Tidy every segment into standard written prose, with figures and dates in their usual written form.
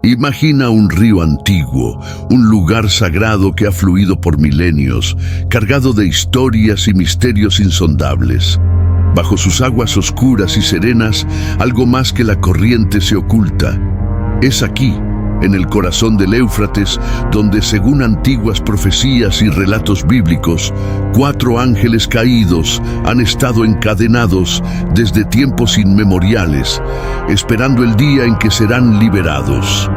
Imagina un río antiguo, un lugar sagrado que ha fluido por milenios, cargado de historias y misterios insondables. Bajo sus aguas oscuras y serenas, algo más que la corriente se oculta. Es aquí, en el corazón del Éufrates, donde, según antiguas profecías y relatos bíblicos, 4 ángeles caídos han estado encadenados desde tiempos inmemoriales, esperando el día en que serán liberados.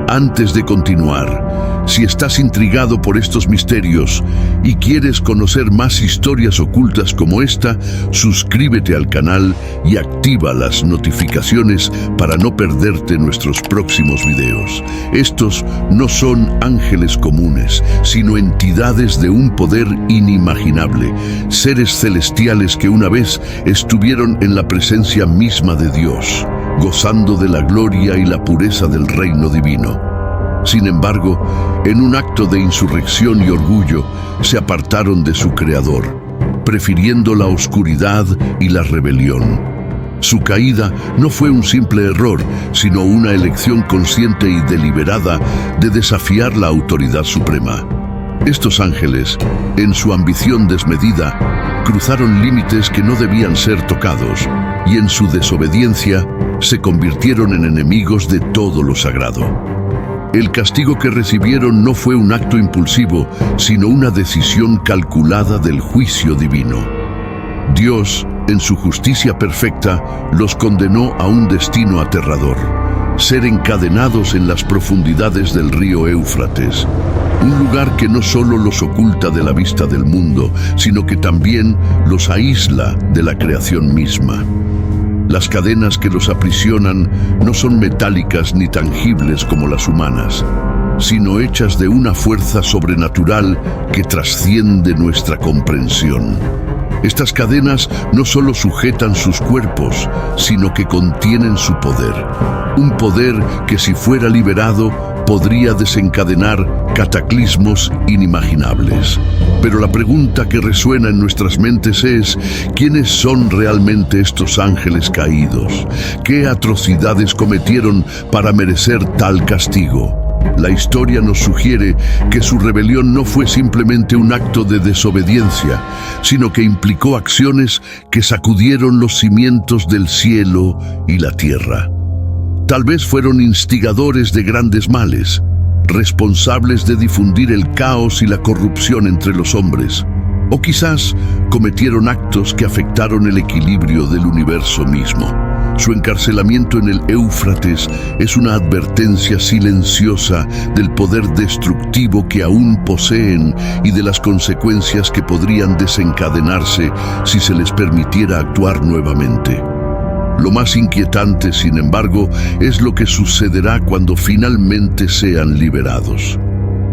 Antes de continuar, si estás intrigado por estos misterios y quieres conocer más historias ocultas como esta, suscríbete al canal y activa las notificaciones para no perderte nuestros próximos videos. Estos no son ángeles comunes, sino entidades de un poder inimaginable, seres celestiales que una vez estuvieron en la presencia misma de Dios, gozando de la gloria y la pureza del reino divino. Sin embargo, en un acto de insurrección y orgullo, se apartaron de su Creador, prefiriendo la oscuridad y la rebelión. Su caída no fue un simple error, sino una elección consciente y deliberada de desafiar la autoridad suprema. Estos ángeles, en su ambición desmedida, cruzaron límites que no debían ser tocados, y en su desobediencia se convirtieron en enemigos de todo lo sagrado. El castigo que recibieron no fue un acto impulsivo, sino una decisión calculada del juicio divino. Dios, en su justicia perfecta, los condenó a un destino aterrador: ser encadenados en las profundidades del río Éufrates, un lugar que no solo los oculta de la vista del mundo, sino que también los aísla de la creación misma. Las cadenas que los aprisionan no son metálicas ni tangibles como las humanas, sino hechas de una fuerza sobrenatural que trasciende nuestra comprensión. Estas cadenas no solo sujetan sus cuerpos, sino que contienen su poder. Un poder que, si fuera liberado, podría desencadenar cataclismos inimaginables. Pero la pregunta que resuena en nuestras mentes es: ¿quiénes son realmente estos ángeles caídos? ¿Qué atrocidades cometieron para merecer tal castigo? La historia nos sugiere que su rebelión no fue simplemente un acto de desobediencia, sino que implicó acciones que sacudieron los cimientos del cielo y la tierra. Tal vez fueron instigadores de grandes males, responsables de difundir el caos y la corrupción entre los hombres, o quizás cometieron actos que afectaron el equilibrio del universo mismo. Su encarcelamiento en el Éufrates es una advertencia silenciosa del poder destructivo que aún poseen y de las consecuencias que podrían desencadenarse si se les permitiera actuar nuevamente. Lo más inquietante, sin embargo, es lo que sucederá cuando finalmente sean liberados.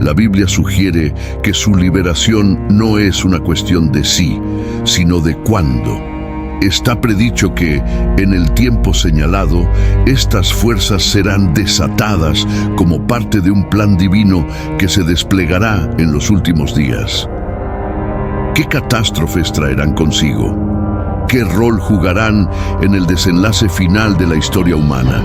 La Biblia sugiere que su liberación no es una cuestión de si, sino de cuándo. Está predicho que, en el tiempo señalado, estas fuerzas serán desatadas como parte de un plan divino que se desplegará en los últimos días. ¿Qué catástrofes traerán consigo? ¿Qué rol jugarán en el desenlace final de la historia humana?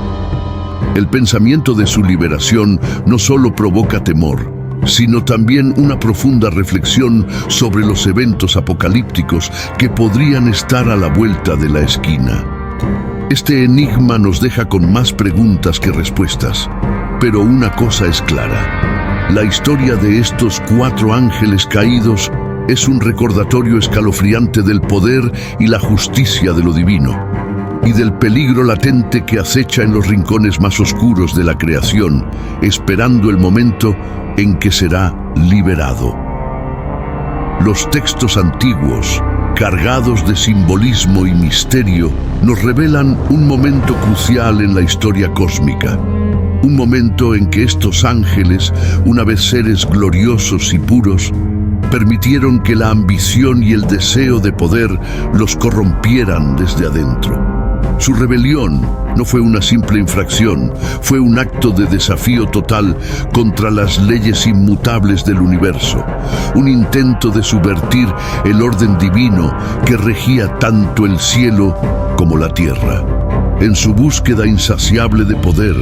El pensamiento de su liberación no solo provoca temor, sino también una profunda reflexión sobre los eventos apocalípticos que podrían estar a la vuelta de la esquina. Este enigma nos deja con más preguntas que respuestas, pero una cosa es clara: la historia de estos 4 ángeles caídos es un recordatorio escalofriante del poder y la justicia de lo divino, y del peligro latente que acecha en los rincones más oscuros de la creación, esperando el momento en que será liberado. Los textos antiguos, cargados de simbolismo y misterio, nos revelan un momento crucial en la historia cósmica. Un momento en que estos ángeles, una vez seres gloriosos y puros, permitieron que la ambición y el deseo de poder los corrompieran desde adentro. Su rebelión no fue una simple infracción, fue un acto de desafío total contra las leyes inmutables del universo, un intento de subvertir el orden divino que regía tanto el cielo como la tierra. En su búsqueda insaciable de poder,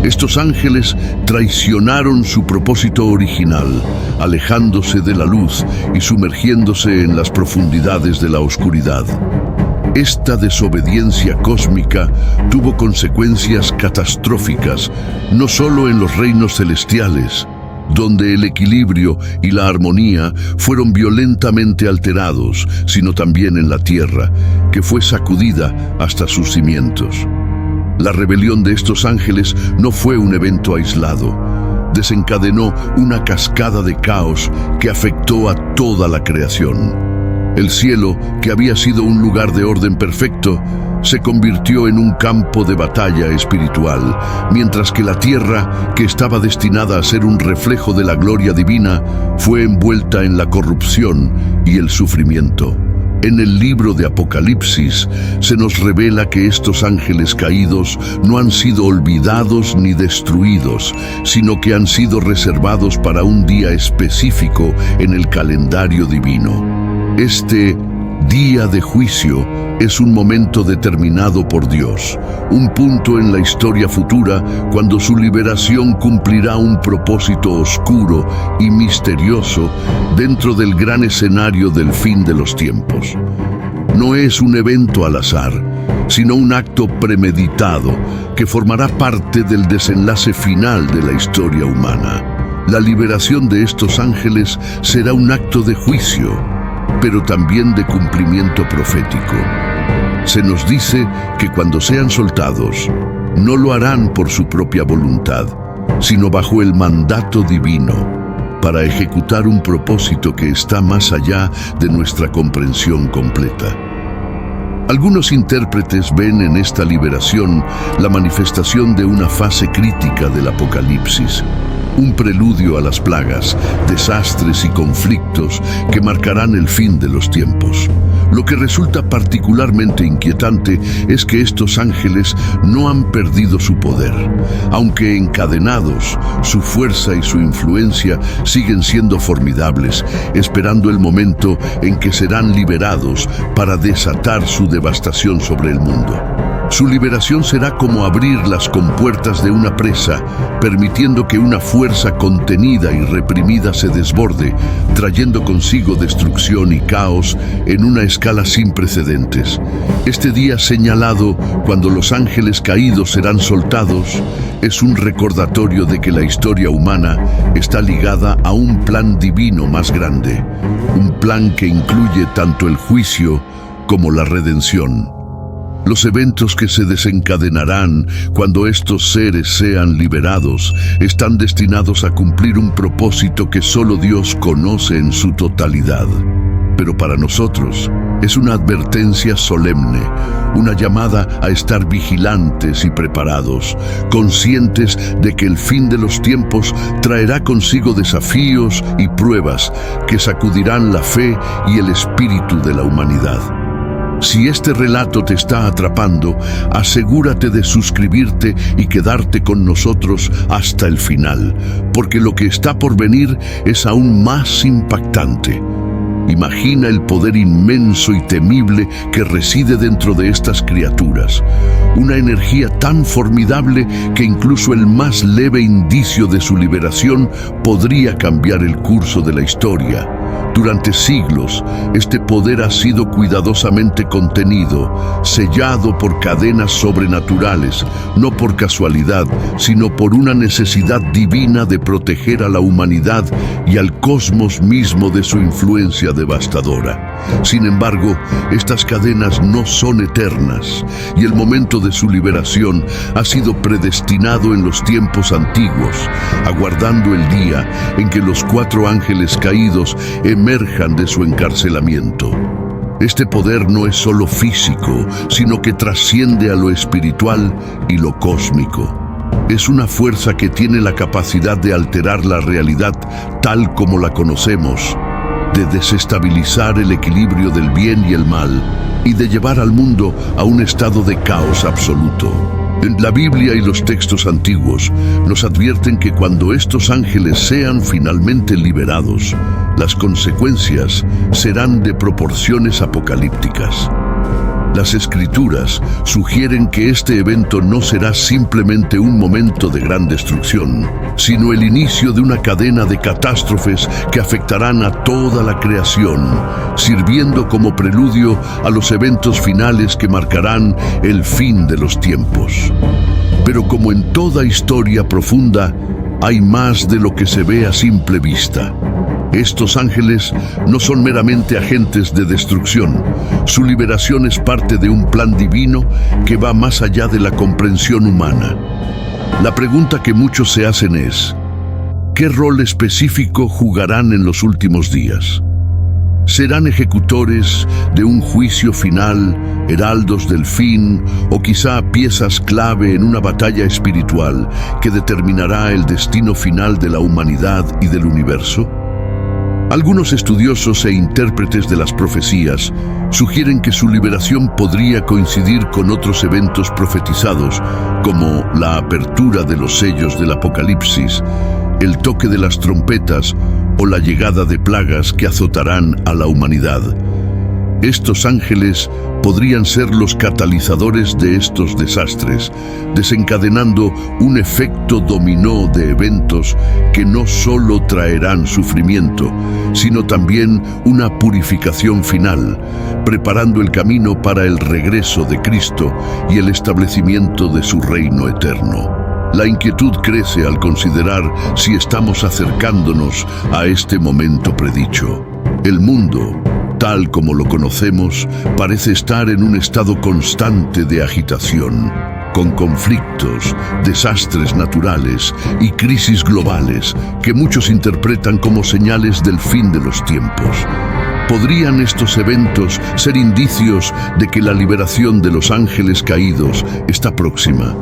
estos ángeles traicionaron su propósito original, alejándose de la luz y sumergiéndose en las profundidades de la oscuridad. Esta desobediencia cósmica tuvo consecuencias catastróficas, no solo en los reinos celestiales, donde el equilibrio y la armonía fueron violentamente alterados, sino también en la tierra, que fue sacudida hasta sus cimientos. La rebelión de estos ángeles no fue un evento aislado. Desencadenó una cascada de caos que afectó a toda la creación. El cielo, que había sido un lugar de orden perfecto, se convirtió en un campo de batalla espiritual, mientras que la tierra, que estaba destinada a ser un reflejo de la gloria divina, fue envuelta en la corrupción y el sufrimiento. En el libro de Apocalipsis se nos revela que estos ángeles caídos no han sido olvidados ni destruidos, sino que han sido reservados para un día específico en el calendario divino. Este día de juicio es un momento determinado por Dios, un punto en la historia futura cuando su liberación cumplirá un propósito oscuro y misterioso dentro del gran escenario del fin de los tiempos. No es un evento al azar, sino un acto premeditado que formará parte del desenlace final de la historia humana. La liberación de estos ángeles será un acto de juicio, pero también de cumplimiento profético. Se nos dice que cuando sean soltados, no lo harán por su propia voluntad, sino bajo el mandato divino, para ejecutar un propósito que está más allá de nuestra comprensión completa. Algunos intérpretes ven en esta liberación la manifestación de una fase crítica del Apocalipsis, un preludio a las plagas, desastres y conflictos que marcarán el fin de los tiempos. Lo que resulta particularmente inquietante es que estos ángeles no han perdido su poder. Aunque encadenados, su fuerza y su influencia siguen siendo formidables, esperando el momento en que serán liberados para desatar su devastación sobre el mundo. Su liberación será como abrir las compuertas de una presa, permitiendo que una fuerza contenida y reprimida se desborde, trayendo consigo destrucción y caos en una escala sin precedentes. Este día señalado, cuando los ángeles caídos serán soltados, es un recordatorio de que la historia humana está ligada a un plan divino más grande, un plan que incluye tanto el juicio como la redención. Los eventos que se desencadenarán cuando estos seres sean liberados están destinados a cumplir un propósito que solo Dios conoce en su totalidad. Pero para nosotros es una advertencia solemne, una llamada a estar vigilantes y preparados, conscientes de que el fin de los tiempos traerá consigo desafíos y pruebas que sacudirán la fe y el espíritu de la humanidad. Si este relato te está atrapando, asegúrate de suscribirte y quedarte con nosotros hasta el final, porque lo que está por venir es aún más impactante. Imagina el poder inmenso y temible que reside dentro de estas criaturas, una energía tan formidable que incluso el más leve indicio de su liberación podría cambiar el curso de la historia. Durante siglos, este poder ha sido cuidadosamente contenido, sellado por cadenas sobrenaturales, no por casualidad, sino por una necesidad divina de proteger a la humanidad y al cosmos mismo de su influencia devastadora. Sin embargo, estas cadenas no son eternas, y el momento de su liberación ha sido predestinado en los tiempos antiguos, aguardando el día en que los 4 ángeles caídos emerjan de su encarcelamiento. Este poder no es solo físico, sino que trasciende a lo espiritual y lo cósmico. Es una fuerza que tiene la capacidad de alterar la realidad tal como la conocemos, de desestabilizar el equilibrio del bien y el mal, y de llevar al mundo a un estado de caos absoluto. La Biblia y los textos antiguos nos advierten que cuando estos ángeles sean finalmente liberados, las consecuencias serán de proporciones apocalípticas. Las Escrituras sugieren que este evento no será simplemente un momento de gran destrucción, sino el inicio de una cadena de catástrofes que afectarán a toda la creación, sirviendo como preludio a los eventos finales que marcarán el fin de los tiempos. Pero como en toda historia profunda, hay más de lo que se ve a simple vista. Estos ángeles no son meramente agentes de destrucción. Su liberación es parte de un plan divino que va más allá de la comprensión humana. La pregunta que muchos se hacen es: ¿qué rol específico jugarán en los últimos días? ¿Serán ejecutores de un juicio final, heraldos del fin, o quizá piezas clave en una batalla espiritual que determinará el destino final de la humanidad y del universo? Algunos estudiosos e intérpretes de las profecías sugieren que su liberación podría coincidir con otros eventos profetizados, como la apertura de los sellos del Apocalipsis, el toque de las trompetas o la llegada de plagas que azotarán a la humanidad. Estos ángeles podrían ser los catalizadores de estos desastres, desencadenando un efecto dominó de eventos que no solo traerán sufrimiento, sino también una purificación final, preparando el camino para el regreso de Cristo y el establecimiento de su reino eterno. La inquietud crece al considerar si estamos acercándonos a este momento predicho. El mundo, tal como lo conocemos, parece estar en un estado constante de agitación, con conflictos, desastres naturales y crisis globales que muchos interpretan como señales del fin de los tiempos. ¿Podrían estos eventos ser indicios de que la liberación de los ángeles caídos está próxima?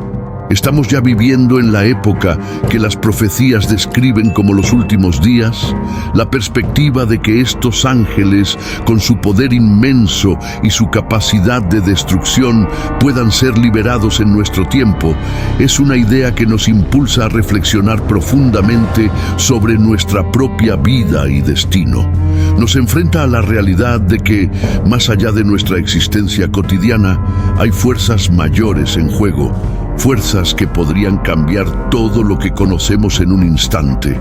¿Estamos ya viviendo en la época que las profecías describen como los últimos días? La perspectiva de que estos ángeles, con su poder inmenso y su capacidad de destrucción, puedan ser liberados en nuestro tiempo, es una idea que nos impulsa a reflexionar profundamente sobre nuestra propia vida y destino. Nos enfrenta a la realidad de que, más allá de nuestra existencia cotidiana, hay fuerzas mayores en juego, fuerzas que podrían cambiar todo lo que conocemos en un instante.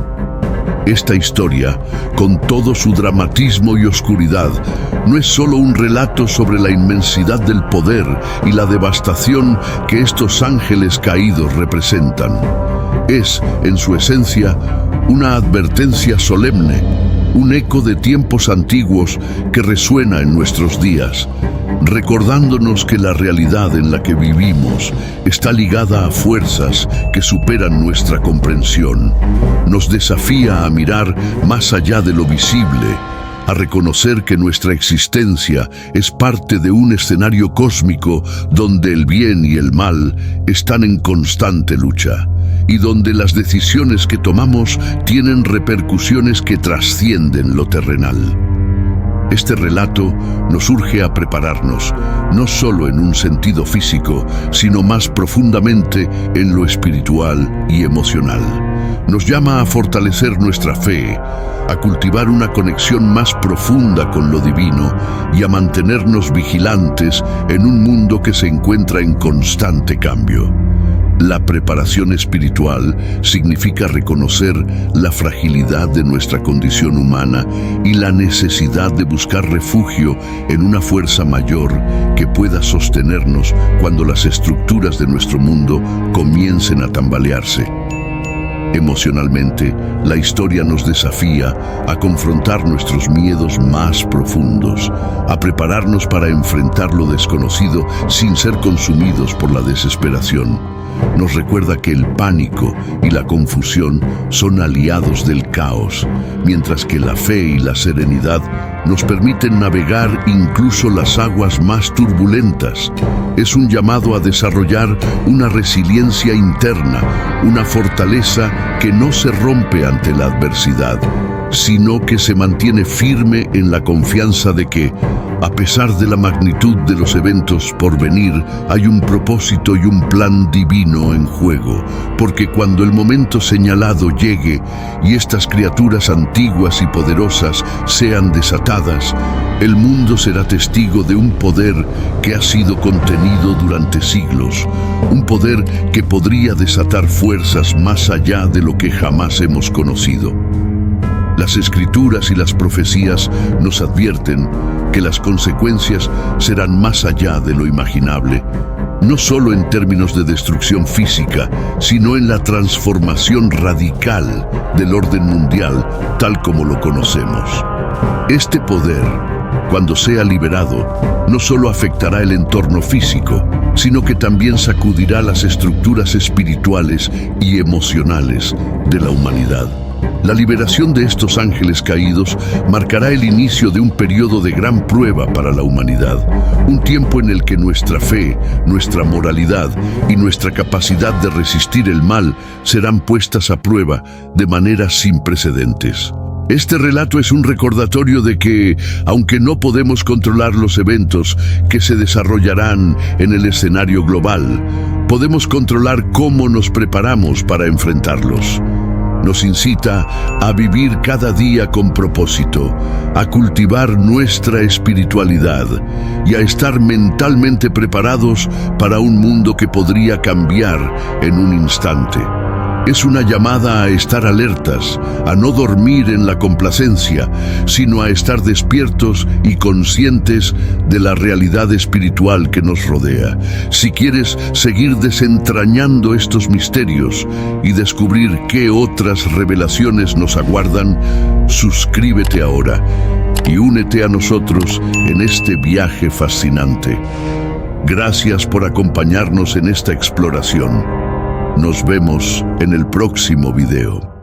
Esta historia, con todo su dramatismo y oscuridad, no es solo un relato sobre la inmensidad del poder y la devastación que estos ángeles caídos representan. Es, en su esencia, una advertencia solemne, un eco de tiempos antiguos que resuena en nuestros días, recordándonos que la realidad en la que vivimos está ligada a fuerzas que superan nuestra comprensión. Nos desafía a mirar más allá de lo visible, a reconocer que nuestra existencia es parte de un escenario cósmico donde el bien y el mal están en constante lucha, y donde las decisiones que tomamos tienen repercusiones que trascienden lo terrenal. Este relato nos urge a prepararnos, no solo en un sentido físico, sino más profundamente en lo espiritual y emocional. Nos llama a fortalecer nuestra fe, a cultivar una conexión más profunda con lo divino y a mantenernos vigilantes en un mundo que se encuentra en constante cambio. La preparación espiritual significa reconocer la fragilidad de nuestra condición humana y la necesidad de buscar refugio en una fuerza mayor que pueda sostenernos cuando las estructuras de nuestro mundo comiencen a tambalearse. Emocionalmente, la historia nos desafía a confrontar nuestros miedos más profundos, a prepararnos para enfrentar lo desconocido sin ser consumidos por la desesperación. Nos recuerda que el pánico y la confusión son aliados del caos, mientras que la fe y la serenidad nos permiten navegar incluso las aguas más turbulentas. Es un llamado a desarrollar una resiliencia interna, una fortaleza que no se rompe ante la adversidad. sino que se mantiene firme en la confianza de que, a pesar de la magnitud de los eventos por venir, hay un propósito y un plan divino en juego, porque cuando el momento señalado llegue y estas criaturas antiguas y poderosas sean desatadas, el mundo será testigo de un poder que ha sido contenido durante siglos, un poder que podría desatar fuerzas más allá de lo que jamás hemos conocido. Las escrituras y las profecías nos advierten que las consecuencias serán más allá de lo imaginable, no solo en términos de destrucción física, sino en la transformación radical del orden mundial tal como lo conocemos. Este poder, cuando sea liberado, no solo afectará el entorno físico, sino que también sacudirá las estructuras espirituales y emocionales de la humanidad. La liberación de estos ángeles caídos marcará el inicio de un periodo de gran prueba para la humanidad, un tiempo en el que nuestra fe, nuestra moralidad y nuestra capacidad de resistir el mal serán puestas a prueba de maneras sin precedentes. Este relato es un recordatorio de que, aunque no podemos controlar los eventos que se desarrollarán en el escenario global, podemos controlar cómo nos preparamos para enfrentarlos. Nos incita a vivir cada día con propósito, a cultivar nuestra espiritualidad y a estar mentalmente preparados para un mundo que podría cambiar en un instante. Es una llamada a estar alertas, a no dormir en la complacencia, sino a estar despiertos y conscientes de la realidad espiritual que nos rodea. Si quieres seguir desentrañando estos misterios y descubrir qué otras revelaciones nos aguardan, suscríbete ahora y únete a nosotros en este viaje fascinante. Gracias por acompañarnos en esta exploración. Nos vemos en el próximo video.